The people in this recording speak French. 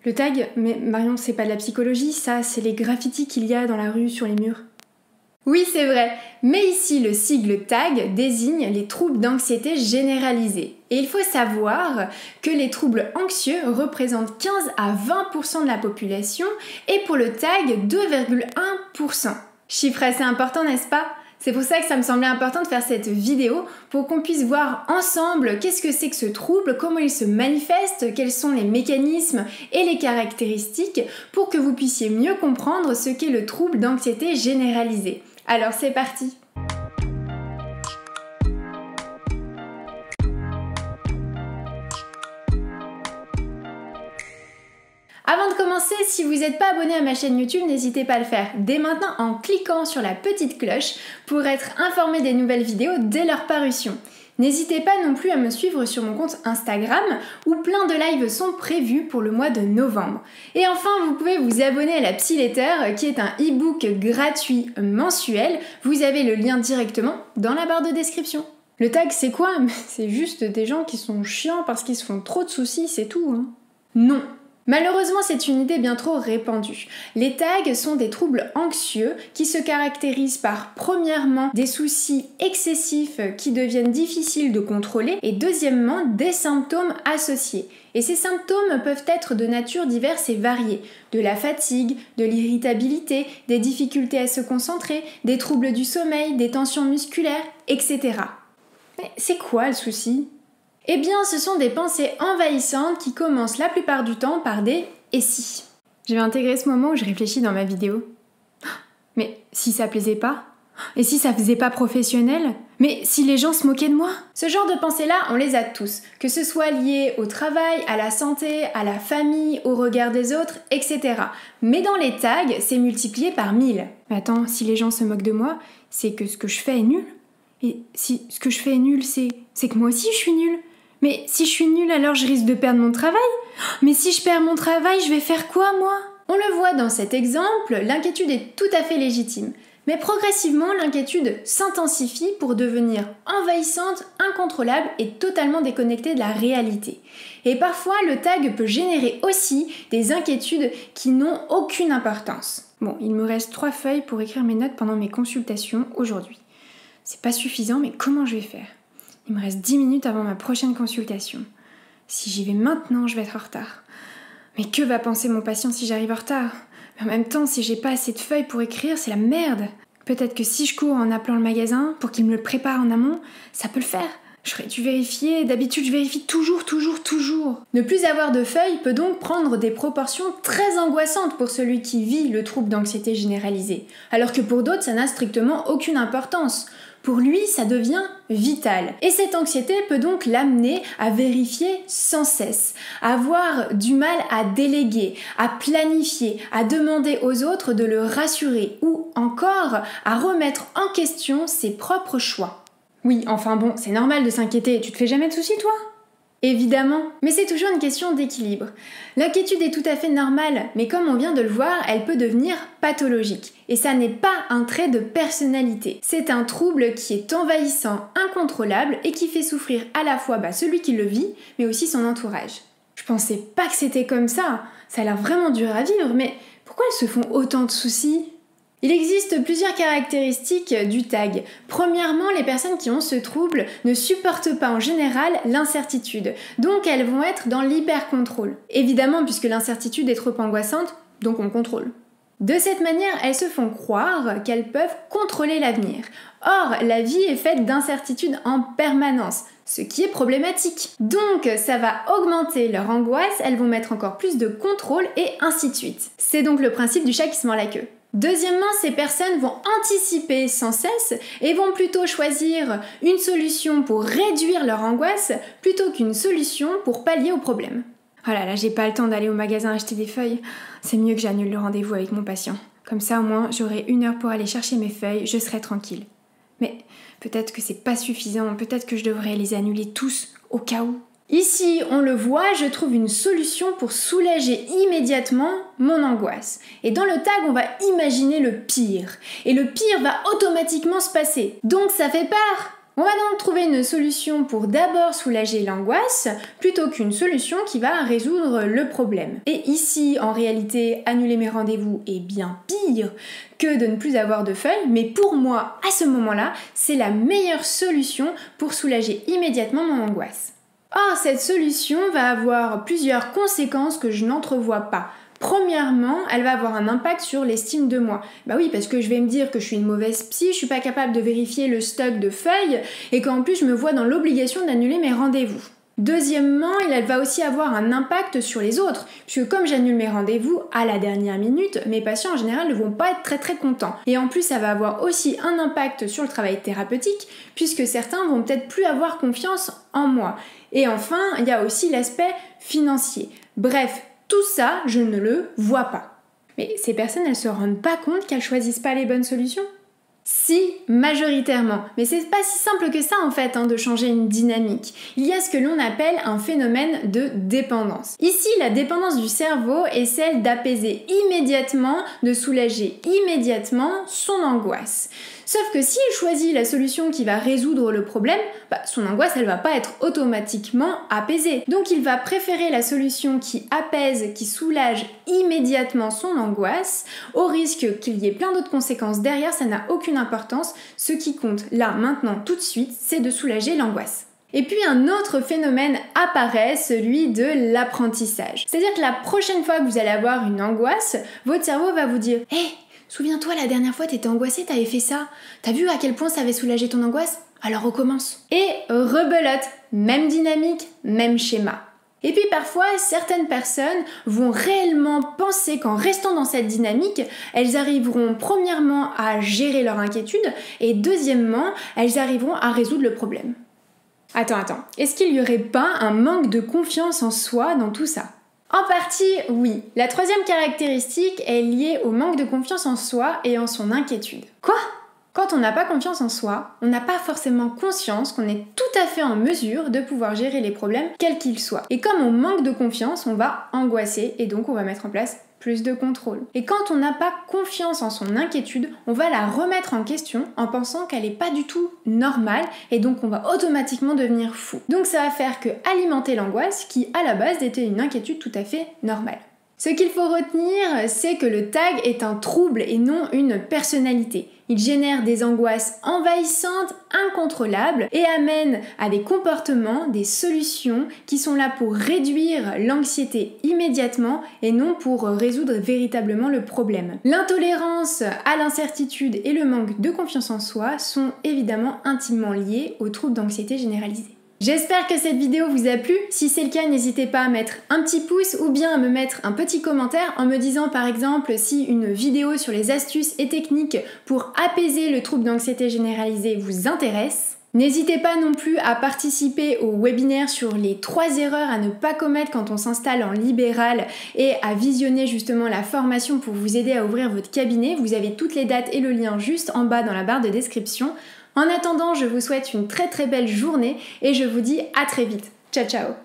Le tag? Mais Marion, c'est pas de la psychologie, ça, c'est les graffitis qu'il y a dans la rue sur les murs. Oui, c'est vrai, mais ici le sigle TAG désigne les troubles d'anxiété généralisés. Et il faut savoir que les troubles anxieux représentent 15 à 20% de la population et pour le TAG 2,1%. Chiffre assez important, n'est-ce pas? C'est pour ça que ça me semblait important de faire cette vidéo pour qu'on puisse voir ensemble qu'est-ce que c'est que ce trouble, comment il se manifeste, quels sont les mécanismes et les caractéristiques pour que vous puissiez mieux comprendre ce qu'est le trouble d'anxiété généralisée. Alors c'est parti! Avant de commencer, si vous n'êtes pas abonné à ma chaîne YouTube, n'hésitez pas à le faire dès maintenant en cliquant sur la petite cloche pour être informé des nouvelles vidéos dès leur parution. N'hésitez pas non plus à me suivre sur mon compte Instagram où plein de lives sont prévus pour le mois de novembre. Et enfin, vous pouvez vous abonner à la Psy Letter qui est un e-book gratuit mensuel. Vous avez le lien directement dans la barre de description. Le tag, c'est quoi? C'est juste des gens qui sont chiants parce qu'ils se font trop de soucis, c'est tout, hein. Non. Malheureusement, c'est une idée bien trop répandue. Les tags sont des troubles anxieux qui se caractérisent par, premièrement, des soucis excessifs qui deviennent difficiles de contrôler et deuxièmement, des symptômes associés. Et ces symptômes peuvent être de nature diverse et variée. De la fatigue, de l'irritabilité, des difficultés à se concentrer, des troubles du sommeil, des tensions musculaires, etc. Mais c'est quoi le souci ? Eh bien, ce sont des pensées envahissantes qui commencent la plupart du temps par des « et si ». Je vais intégrer ce moment où je réfléchis dans ma vidéo. Mais si ça plaisait pas? Et si ça faisait pas professionnel? Mais si les gens se moquaient de moi? Ce genre de pensées-là, on les a tous, que ce soit lié au travail, à la santé, à la famille, au regard des autres, etc. Mais dans les tags, c'est multiplié par 1000. Mais attends, si les gens se moquent de moi, c'est que ce que je fais est nul? Et si ce que je fais est nul, c'est que moi aussi je suis nulle? Mais si je suis nulle, alors je risque de perdre mon travail? Mais si je perds mon travail, je vais faire quoi, moi? On le voit dans cet exemple, l'inquiétude est tout à fait légitime. Mais progressivement, l'inquiétude s'intensifie pour devenir envahissante, incontrôlable et totalement déconnectée de la réalité. Et parfois, le tag peut générer aussi des inquiétudes qui n'ont aucune importance. Bon, il me reste 3 feuilles pour écrire mes notes pendant mes consultations aujourd'hui. C'est pas suffisant, mais comment je vais faire? Il me reste 10 minutes avant ma prochaine consultation. Si j'y vais maintenant, je vais être en retard. Mais que va penser mon patient si j'arrive en retard? Mais en même temps, si j'ai pas assez de feuilles pour écrire, c'est la merde. Peut-être que si je cours en appelant le magasin pour qu'il me le prépare en amont, ça peut le faire. J'aurais dû vérifier, d'habitude je vérifie toujours. Ne plus avoir de feuilles peut donc prendre des proportions très angoissantes pour celui qui vit le trouble d'anxiété généralisée, alors que pour d'autres ça n'a strictement aucune importance. Pour lui, ça devient vital. Et cette anxiété peut donc l'amener à vérifier sans cesse, à avoir du mal à déléguer, à planifier, à demander aux autres de le rassurer ou encore à remettre en question ses propres choix. Oui, enfin bon, c'est normal de s'inquiéter, tu te fais jamais de soucis toi ? Évidemment, mais c'est toujours une question d'équilibre. L'inquiétude est tout à fait normale, mais comme on vient de le voir, elle peut devenir pathologique. Et ça n'est pas un trait de personnalité. C'est un trouble qui est envahissant, incontrôlable et qui fait souffrir à la fois celui qui le vit, mais aussi son entourage. Je pensais pas que c'était comme ça. Ça a l'air vraiment dur à vivre, mais pourquoi elles se font autant de soucis ? Il existe plusieurs caractéristiques du tag. Premièrement, les personnes qui ont ce trouble ne supportent pas en général l'incertitude, donc elles vont être dans l'hyper-contrôle. Évidemment, puisque l'incertitude est trop angoissante, donc on contrôle. De cette manière, elles se font croire qu'elles peuvent contrôler l'avenir. Or, la vie est faite d'incertitudes en permanence, ce qui est problématique. Donc, ça va augmenter leur angoisse, elles vont mettre encore plus de contrôle et ainsi de suite. C'est donc le principe du chat qui se mord la queue. Deuxièmement, ces personnes vont anticiper sans cesse et vont plutôt choisir une solution pour réduire leur angoisse plutôt qu'une solution pour pallier au problème. Oh là là, j'ai pas le temps d'aller au magasin acheter des feuilles. C'est mieux que j'annule le rendez-vous avec mon patient. Comme ça, au moins, j'aurai 1 heure pour aller chercher mes feuilles, je serai tranquille. Mais peut-être que c'est pas suffisant, peut-être que je devrais les annuler tous, au cas où. Ici, on le voit, je trouve une solution pour soulager immédiatement mon angoisse. Et dans le tag, on va imaginer le pire. Et le pire va automatiquement se passer. Donc ça fait peur. On va donc trouver une solution pour d'abord soulager l'angoisse plutôt qu'une solution qui va résoudre le problème. Et ici, en réalité, annuler mes rendez-vous est bien pire que de ne plus avoir de feuilles, mais pour moi, à ce moment-là, c'est la meilleure solution pour soulager immédiatement mon angoisse. Or, cette solution va avoir plusieurs conséquences que je n'entrevois pas. Premièrement, elle va avoir un impact sur l'estime de moi. Bah oui, parce que je vais me dire que je suis une mauvaise psy, je suis pas capable de vérifier le stock de feuilles et qu'en plus je me vois dans l'obligation d'annuler mes rendez-vous. Deuxièmement, elle va aussi avoir un impact sur les autres, puisque comme j'annule mes rendez-vous à la dernière minute, mes patients en général ne vont pas être très contents. Et en plus, ça va avoir aussi un impact sur le travail thérapeutique, puisque certains vont peut-être plus avoir confiance en moi. Et enfin, il y a aussi l'aspect financier. Bref, tout ça, je ne le vois pas. Mais ces personnes, elles se rendent pas compte qu'elles choisissent pas les bonnes solutions ? Si, majoritairement. Mais c'est pas si simple que ça en fait, de changer une dynamique. Il y a ce que l'on appelle un phénomène de dépendance. Ici, la dépendance du cerveau est celle d'apaiser immédiatement, de soulager immédiatement son angoisse. Sauf que s'il choisit la solution qui va résoudre le problème, son angoisse elle va pas être automatiquement apaisée. Donc il va préférer la solution qui apaise, qui soulage immédiatement son angoisse, au risque qu'il y ait plein d'autres conséquences derrière, ça n'a aucune importance. Ce qui compte là, maintenant, tout de suite, c'est de soulager l'angoisse. Et puis un autre phénomène apparaît, celui de l'apprentissage. C'est-à-dire que la prochaine fois que vous allez avoir une angoisse, votre cerveau va vous dire « Hey, souviens-toi, la dernière fois t'étais angoissée, t'avais fait ça. T'as vu à quel point ça avait soulagé ton angoisse? Alors recommence. » Et rebelote, même dynamique, même schéma. Et puis parfois, certaines personnes vont réellement penser qu'en restant dans cette dynamique, elles arriveront premièrement à gérer leur inquiétude et deuxièmement, elles arriveront à résoudre le problème. Attends, est-ce qu'il n'y aurait pas un manque de confiance en soi dans tout ça ? En partie, oui. La troisième caractéristique est liée au manque de confiance en soi et en son inquiétude. Quoi ? Quand on n'a pas confiance en soi, on n'a pas forcément conscience qu'on est tout à fait en mesure de pouvoir gérer les problèmes, quels qu'ils soient. Et comme on manque de confiance, on va angoisser et donc on va mettre en place plus de contrôle. Et quand on n'a pas confiance en son inquiétude, on va la remettre en question en pensant qu'elle n'est pas du tout normale et donc on va automatiquement devenir fou. Donc ça va faire que alimenter l'angoisse qui à la base était une inquiétude tout à fait normale. Ce qu'il faut retenir, c'est que le TAG est un trouble et non une personnalité. Il génère des angoisses envahissantes, incontrôlables et amène à des comportements, des solutions qui sont là pour réduire l'anxiété immédiatement et non pour résoudre véritablement le problème. L'intolérance à l'incertitude et le manque de confiance en soi sont évidemment intimement liés aux troubles d'anxiété généralisée. J'espère que cette vidéo vous a plu. Si c'est le cas, n'hésitez pas à mettre un petit pouce ou bien à me mettre un petit commentaire en me disant par exemple si une vidéo sur les astuces et techniques pour apaiser le trouble d'anxiété généralisée vous intéresse. N'hésitez pas non plus à participer au webinaire sur les 3 erreurs à ne pas commettre quand on s'installe en libéral et à visionner justement la formation pour vous aider à ouvrir votre cabinet. Vous avez toutes les dates et le lien juste en bas dans la barre de description. En attendant, je vous souhaite une très belle journée et je vous dis à très vite. Ciao ciao!